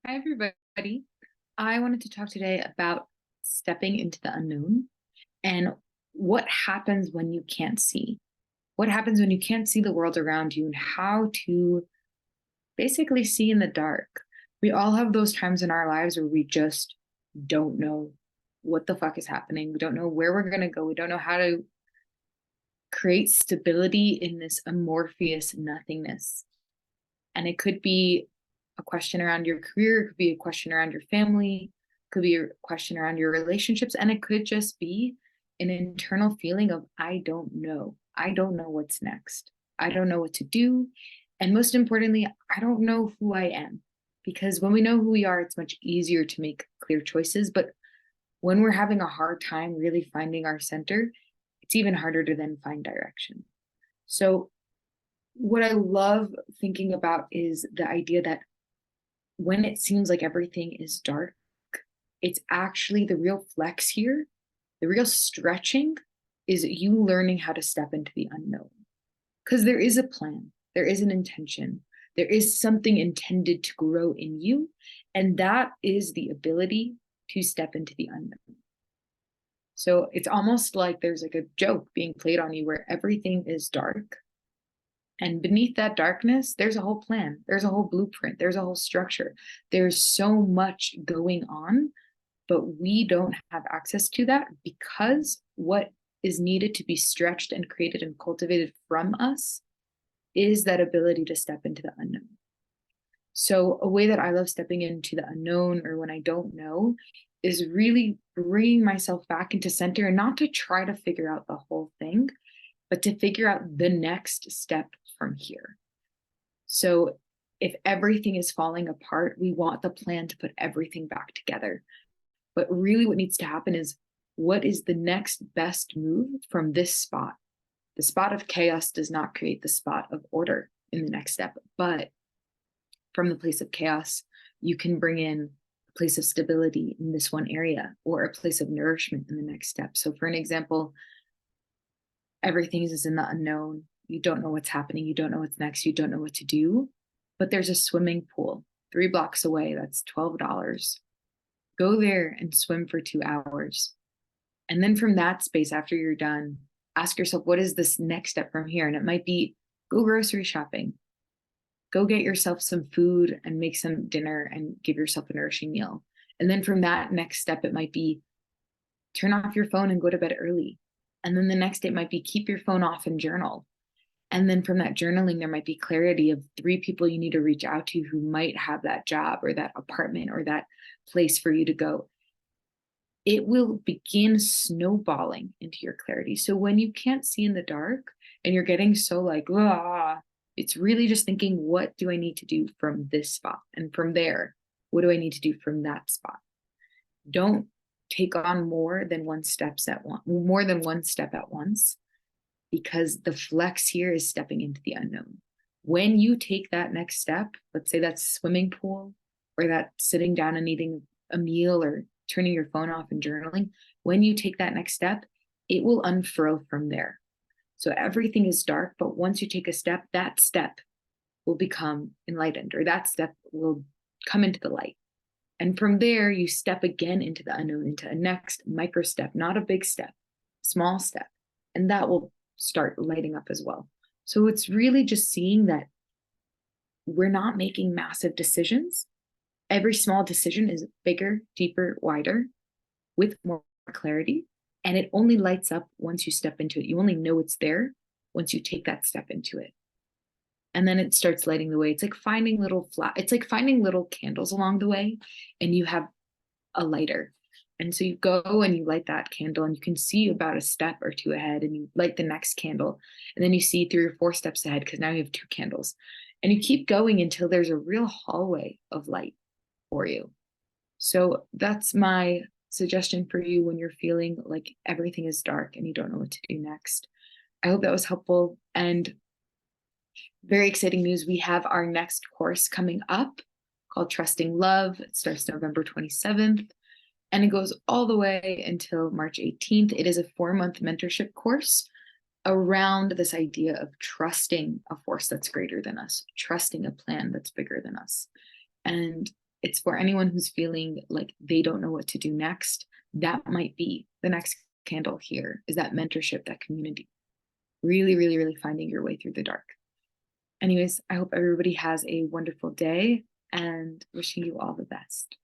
Hi, everybody. I wanted to talk today about stepping into the unknown and what happens when you can't see. What happens when you can't see the world around you and how to basically see in the dark. We all have those times in our lives where we just don't know what the fuck is happening. We don't know where we're going to go. We don't know how to create stability in this amorphous nothingness. And it could be a question around your career, it could be a question around your family, it could be a question around your relationships, and it could just be an internal feeling of, I don't know. I don't know what's next. I don't know what to do. And most importantly, I don't know who I am. Because when we know who we are, it's much easier to make clear choices. But when we're having a hard time really finding our center, it's even harder to then find direction. So, what I love thinking about is the idea that when it seems like everything is dark, it's actually the real flex here, the real stretching is you learning how to step into the unknown. Because there is a plan, there is an intention, there is something intended to grow in you. And that is the ability to step into the unknown. So it's almost like there's like a joke being played on you where everything is dark. And beneath that darkness, there's a whole plan, there's a whole blueprint, there's a whole structure. There's so much going on, but we don't have access to that because what is needed to be stretched and created and cultivated from us is that ability to step into the unknown. So, a way that I love stepping into the unknown or when I don't know is really bringing myself back into center and not to try to figure out the whole thing, but to figure out the next step from here. So if everything is falling apart, we want the plan to put everything back together. But really, what needs to happen is what is the next best move from this spot? The spot of chaos does not create the spot of order in the next step, but from the place of chaos, you can bring in a place of stability in this one area or a place of nourishment in the next step. So, for an example, everything is in the unknown. You don't know what's happening. You don't know what's next. You don't know what to do. But there's a swimming pool 3 blocks away. That's $12. Go there and swim for 2 hours. And then from that space, after you're done, ask yourself, what is this next step from here? And it might be go grocery shopping, go get yourself some food and make some dinner and give yourself a nourishing meal. And then from that next step, it might be turn off your phone and go to bed early. And then the next day might be keep your phone off and journal. And then from that journaling, there might be clarity of 3 people you need to reach out to who might have that job or that apartment or that place for you to go. It will begin snowballing into your clarity. So when you can't see in the dark and you're getting so like, ah, it's really just thinking, what do I need to do from this spot? And from there, what do I need to do from that spot? Don't take on more than one step at once, because the flex here is stepping into the unknown. When you take that next step, let's say that's swimming pool or that sitting down and eating a meal or turning your phone off and journaling, when you take that next step, it will unfurl from there. So everything is dark, but once you take a step, that step will become enlightened, or that step will come into the light. And from there, you step again into the unknown, into a next micro step, not a big step, small step. And that will start lighting up as well. So it's really just seeing that we're not making massive decisions. Every small decision is bigger, deeper, wider, with more clarity. And it only lights up once you step into it. You only know it's there once you take that step into it. And then it starts lighting the way. It's like finding it's like finding little candles along the way, and you have a lighter. And so you go and you light that candle and you can see about a step or two ahead, and you light the next candle. And then you see 3 or 4 steps ahead because now you have 2 candles. And you keep going until there's a real hallway of light for you. So that's my suggestion for you when you're feeling like everything is dark and you don't know what to do next. I hope that was helpful. And very exciting news. We have our next course coming up called Trusting Love. It starts November 27th and it goes all the way until March 18th. It is a 4-month mentorship course around this idea of trusting a force that's greater than us, trusting a plan that's bigger than us. And it's for anyone who's feeling like they don't know what to do next. That might be the next candle here, is that mentorship, that community. Really, really, really finding your way through the dark. Anyways, I hope everybody has a wonderful day and wishing you all the best.